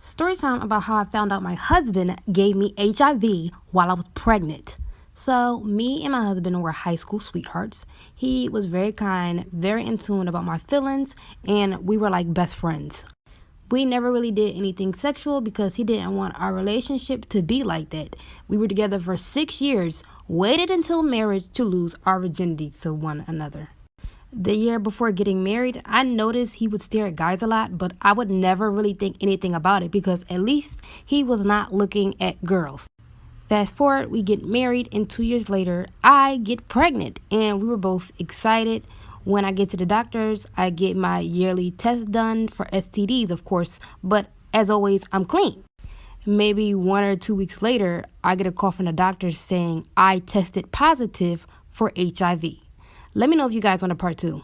Story time about how I found out my husband gave me HIV while I was pregnant. So, me and my husband were high school sweethearts. He was very kind, very in tune about my feelings, and we were like best friends. We never really did anything sexual because he didn't want our relationship to be like that. We were together for 6 years, waited until marriage to lose our virginity to one another. The year before getting married, I noticed he would stare at guys a lot, but I would never really think anything about it because at least he was not looking at girls. Fast forward, we get married, and 2 years later, I get pregnant, and we were both excited. When I get to the doctors, I get my yearly test done for STDs, of course, but as always, I'm clean. Maybe 1 or 2 weeks later, I get a call from the doctor saying I tested positive for HIV. Let me know if you guys want a part 2.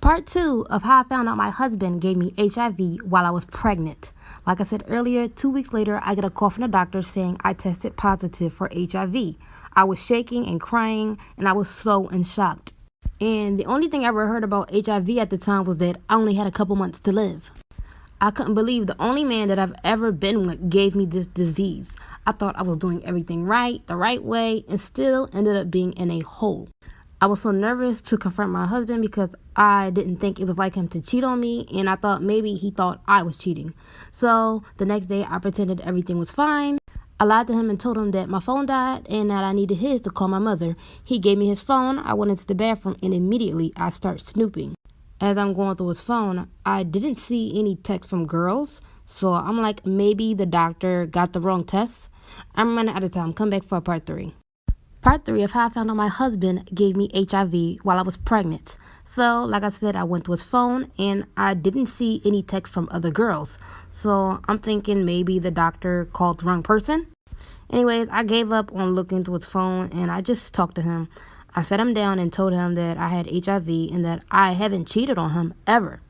Part 2 of how I found out my husband gave me HIV while I was pregnant. Like I said earlier, 2 weeks later, I get a call from the doctor saying I tested positive for HIV. I was shaking and crying, and I was so in shock. And the only thing I ever heard about HIV at the time was that I only had a couple months to live. I couldn't believe the only man that I've ever been with gave me this disease. I thought I was doing everything right, the right way, and still ended up being in a hole. I was so nervous to confront my husband because I didn't think it was like him to cheat on me, and I thought maybe he thought I was cheating. So the next day, I pretended everything was fine. I lied to him and told him that my phone died and that I needed his to call my mother. He gave me his phone. I went into the bathroom, and immediately I start snooping. As I'm going through his phone, I didn't see any texts from girls, so I'm like, maybe the doctor got the wrong test. I'm running out of time. Come back for part 3. Part 3 of how I found out my husband gave me HIV while I was pregnant. So, like I said, I went to his phone and I didn't see any text from other girls. So, I'm thinking maybe the doctor called the wrong person. Anyways, I gave up on looking through his phone and I just talked to him. I sat him down and told him that I had HIV and that I haven't cheated on him ever.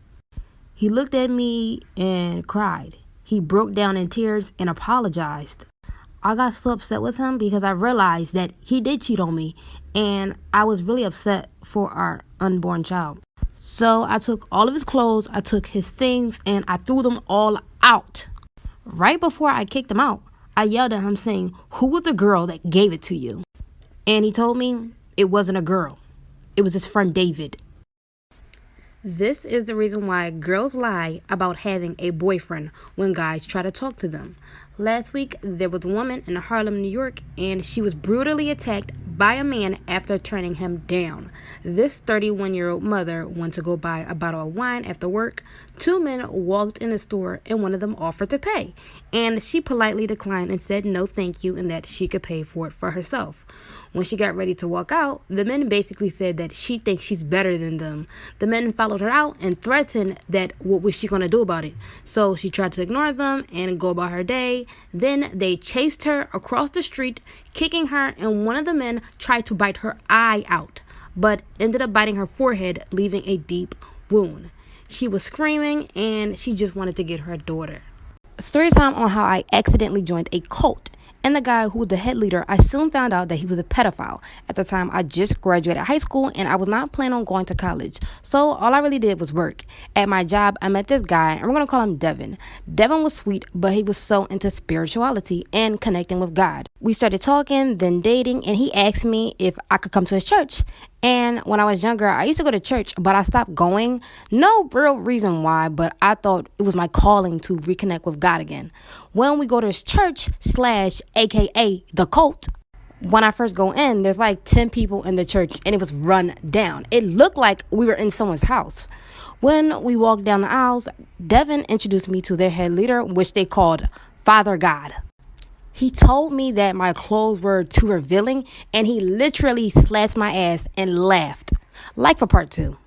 He looked at me and cried. He broke down in tears and apologized. I got so upset with him because I realized that he did cheat on me, and I was really upset for our unborn child. So I took all of his clothes, I took his things, and I threw them all out. Right before I kicked him out, I yelled at him saying, "Who was the girl that gave it to you?" And he told me it wasn't a girl. It was his friend David. This is the reason why girls lie about having a boyfriend when guys try to talk to them. Last week, there was a woman in Harlem, New York, and she was brutally attacked by a man after turning him down. This 31-year-old mother went to go buy a bottle of wine after work. 2 men walked in the store, and one of them offered to pay. And she politely declined and said no thank you and that she could pay for it for herself. When she got ready to walk out, the men basically said that she thinks she's better than them. The men followed her out and threatened that what was she going to do about it. So she tried to ignore them and go about her day. Then they chased her across the street, kicking her, and one of the men tried to bite her eye out, but ended up biting her forehead, leaving a deep wound. She was screaming and she just wanted to get her daughter. Story time on how I accidentally joined a cult. And the guy who was the head leader, I soon found out that he was a pedophile. At the time, I just graduated high school and I was not planning on going to college. So all I really did was work. At my job, I met this guy, and we're going to call him Devin. Devin was sweet, but he was so into spirituality and connecting with God. We started talking, then dating, and he asked me if I could come to his church. And when I was younger, I used to go to church, but I stopped going. No real reason why, but I thought it was my calling to reconnect with God again. When we go to his church / AKA the cult, when I first go in, there's like 10 people in the church and it was run down. It looked like we were in someone's house. When we walked down the aisles, Devin introduced me to their head leader, which they called Father God. He told me that my clothes were too revealing, and he literally slapped my ass and laughed. Like for part 2.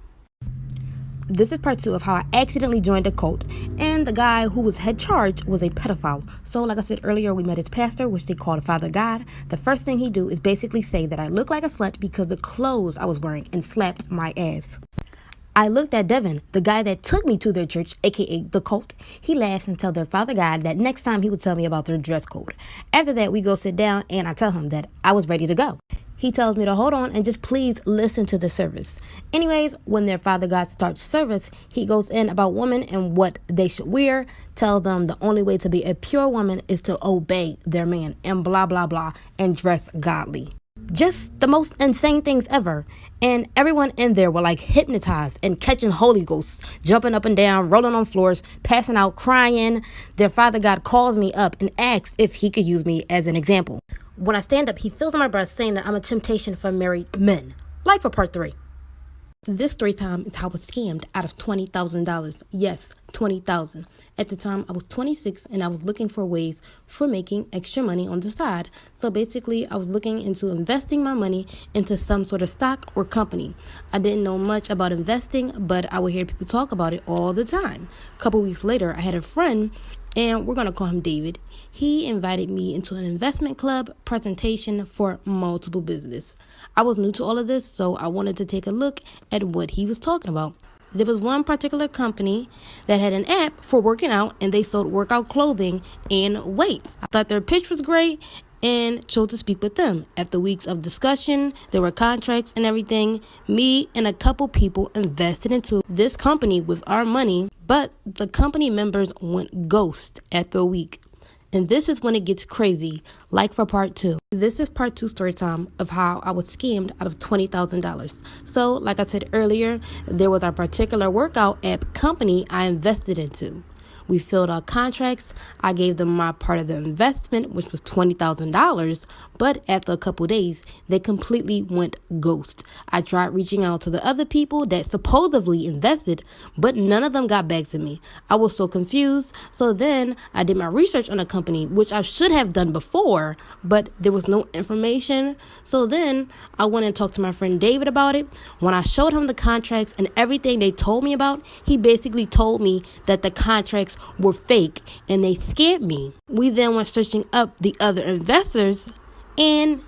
This is part 2 of how I accidentally joined a cult, and the guy who was head charge was a pedophile. So like I said earlier, we met his pastor, which they called Father God. The first thing he do is basically say that I look like a slut because of the clothes I was wearing, and slapped my ass. I looked at Devin, the guy that took me to their church, aka the cult. He laughs and tells their Father God that next time he would tell me about their dress code. After that, we go sit down and I tell him that I was ready to go. He tells me to hold on and just please listen to the service. Anyways, when their Father God starts service, he goes in about women and what they should wear, tell them the only way to be a pure woman is to obey their man and blah, blah, blah, and dress godly. Just the most insane things ever. And everyone in there were like hypnotized and catching Holy Ghosts, jumping up and down, rolling on floors, passing out, crying. Their Father God calls me up and asks if he could use me as an example. When I stand up, he feels on my breast saying that I'm a temptation for married men. Like for part 3. This story time is how I was scammed out of $20,000. Yes, $20,000. At the time, I was 26 and I was looking for ways for making extra money on the side. So basically, I was looking into investing my money into some sort of stock or company. I didn't know much about investing, but I would hear people talk about it all the time. A couple weeks later, I had a friend, and we're going to call him David. He invited me into an investment club presentation for multiple business. I was new to all of this, so I wanted to take a look at what he was talking about. There was one particular company that had an app for working out, and they sold workout clothing and weights. I thought their pitch was great and chose to speak with them. After weeks of discussion, there were contracts and everything. Me and a couple people invested into this company with our money, but the company members went ghost after a week. And this is when it gets crazy, like for part 2. This is part 2 story time of how I was scammed out of $20,000. So, like I said earlier, there was a particular workout app company I invested into. We filled out contracts. I gave them my part of the investment, which was $20,000. But after a couple days, they completely went ghost. I tried reaching out to the other people that supposedly invested, but none of them got back to me. I was so confused. So then I did my research on the company, which I should have done before, but there was no information. So then I went and talked to my friend David about it. When I showed him the contracts and everything they told me about, he basically told me that the contracts were fake and they scammed me. We then went searching up the other investors, and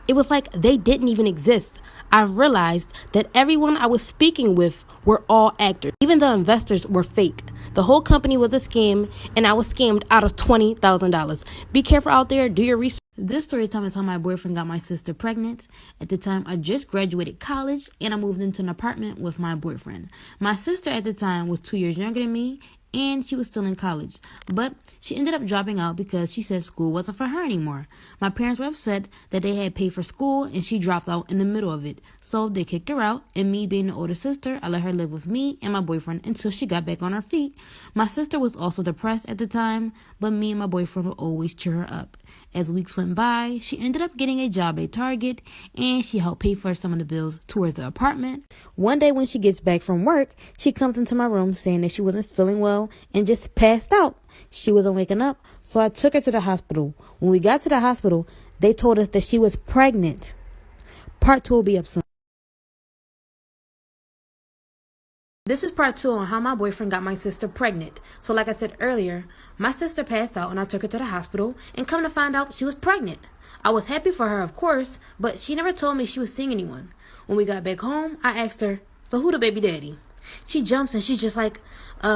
it was like they didn't even exist. I realized that everyone I was speaking with were all actors. Even the investors were fake. The whole company was a scam, and I was scammed out of $20,000. Be careful out there. Do your research. This story time is how my boyfriend got my sister pregnant. At the time, I just graduated college, and I moved into an apartment with my boyfriend. My sister at the time was 2 years younger than me, and she was still in college. But she ended up dropping out because she said school wasn't for her anymore. My parents were upset that they had paid for school and she dropped out in the middle of it. So they kicked her out, and me being the older sister, I let her live with me and my boyfriend until she got back on her feet. My sister was also depressed at the time, but me and my boyfriend would always cheer her up. As weeks went by, she ended up getting a job at Target, and she helped pay for some of the bills towards the apartment. One day when she gets back from work, she comes into my room saying that she wasn't feeling well and just passed out. She wasn't waking up, so I took her to the hospital. When we got to the hospital, they told us that she was pregnant. Part 2 will be up soon. This is part 2 on how my boyfriend got my sister pregnant. So like I said earlier, my sister passed out and I took her to the hospital, and come to find out she was pregnant. I was happy for her, of course, but she never told me she was seeing anyone. When we got back home, I asked her, so who the baby daddy? She jumps and she's just like,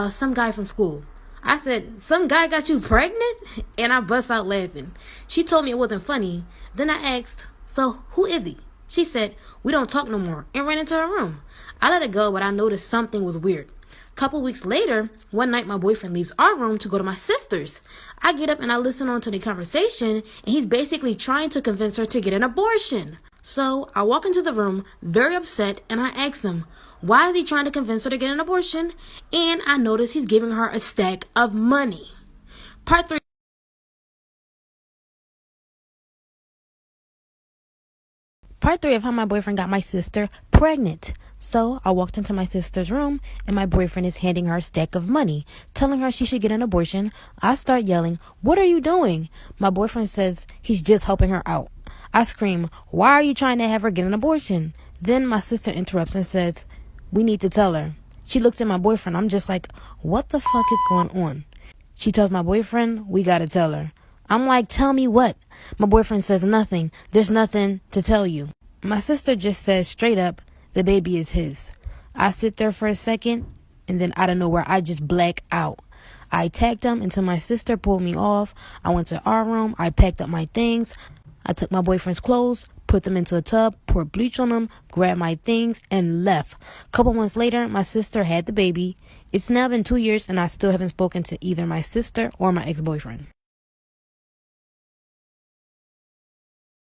some guy from school. I said, some guy got you pregnant? And I bust out laughing. She told me it wasn't funny. Then I asked, so who is he? She said, we don't talk no more, and ran into her room. I let it go, but I noticed something was weird. Couple weeks later, one night my boyfriend leaves our room to go to my sister's. I get up and I listen on to the conversation, and he's basically trying to convince her to get an abortion. So I walk into the room, very upset, and I ask him, why is he trying to convince her to get an abortion? And I notice he's giving her a stack of money. Part 3. Part 3 of how my boyfriend got my sister pregnant. So I walked into my sister's room, and my boyfriend is handing her a stack of money, telling her she should get an abortion. I start yelling, what are you doing? My boyfriend says he's just helping her out. I scream, why are you trying to have her get an abortion? Then my sister interrupts and says, we need to tell her. She looks at my boyfriend. I'm just like, what the fuck is going on? She tells my boyfriend, we gotta tell her. I'm like, tell me what? My boyfriend says nothing. There's nothing to tell you. My sister just says straight up, the baby is his. I sit there for a second, and then out of nowhere, I just black out. I attacked him until my sister pulled me off. I went to our room. I packed up my things. I took my boyfriend's clothes, put put them into a tub, poured bleach on them, grabbed my things, and left. A couple months later, my sister had the baby. It's now been 2 years, and I still haven't spoken to either my sister or my ex-boyfriend.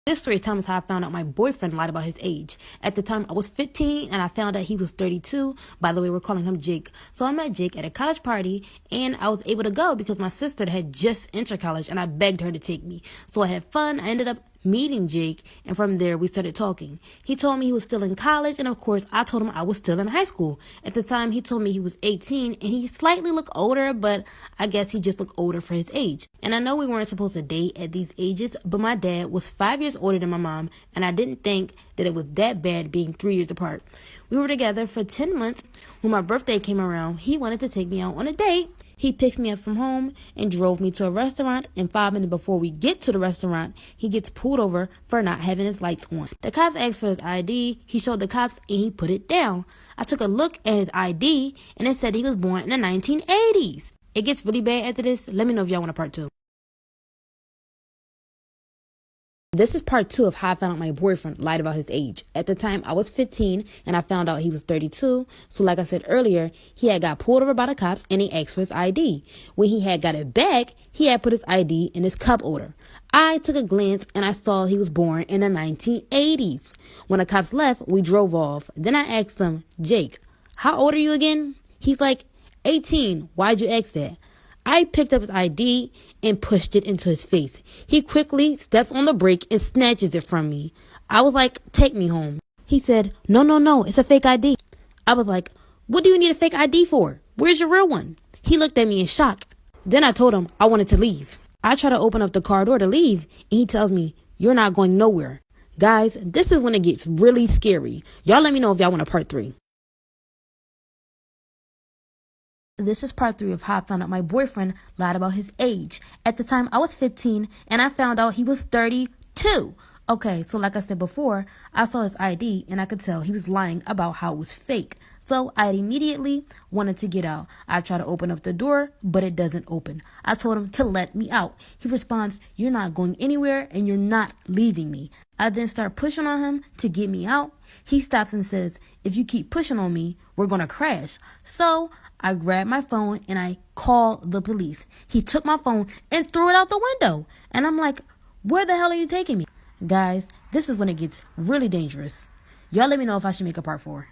This story time is how I found out my boyfriend lied about his age. At the time, I was 15, and I found out he was 32. By the way, we're calling him Jake. So I met Jake at a college party, and I was able to go because my sister had just entered college, and I begged her to take me. So I had fun. I ended up meeting Jake, and from there we started talking. He told me he was still in college, and of course I told him I was still in high school. At the time, he told me he was 18, and he slightly looked older, but I guess he just looked older for his age. And I know we weren't supposed to date at these ages, but my dad was 5 years older than my mom, and I didn't think that it was that bad being 3 years apart. We were together for 10 months. When my birthday came around, he wanted to take me out on a date. He picked me up from home and drove me to a restaurant, and 5 minutes before we get to the restaurant, he gets pulled over for not having his lights on. The cops asked for his ID, he showed the cops, and he put it down. I took a look at his ID, and it said he was born in the 1980s. It gets really bad after this. Let me know if y'all want a part 2. This is part 2 of how I found out my boyfriend lied about his age. At the time, I was 15, and I found out he was 32. So like I said earlier, he had got pulled over by the cops, and he asked for his ID. When he had got it back, he had put his ID in his cup holder. I took a glance, and I saw he was born in the 1980s. When the cops left, we drove off. Then I asked him, Jake, how old are you again? He's like, 18. Why'd you ask that? I picked up his ID and pushed it into his face. He quickly steps on the brake and snatches it from me. I was like, take me home. He said, no, it's a fake ID. I was like, what do you need a fake ID for? Where's your real one? He looked at me in shock. Then I told him I wanted to leave. I try to open up the car door to leave, and he tells me, you're not going nowhere. Guys, this is when it gets really scary. Y'all let me know if y'all want a part 3. This is part 3 of how I found out my boyfriend lied about his age. At the time, I was 15, and I found out he was 32. Okay, so like I said before, I saw his ID, and I could tell he was lying about how it was fake. So I immediately wanted to get out. I try to open up the door, but it doesn't open. I told him to let me out. He responds, you're not going anywhere, and you're not leaving me. I then start pushing on him to get me out. He stops and says, if you keep pushing on me, we're going to crash. So I grabbed my phone and I called the police. He took my phone and threw it out the window. And I'm like, where the hell are you taking me? Guys, this is when it gets really dangerous. Y'all let me know if I should make a part 4.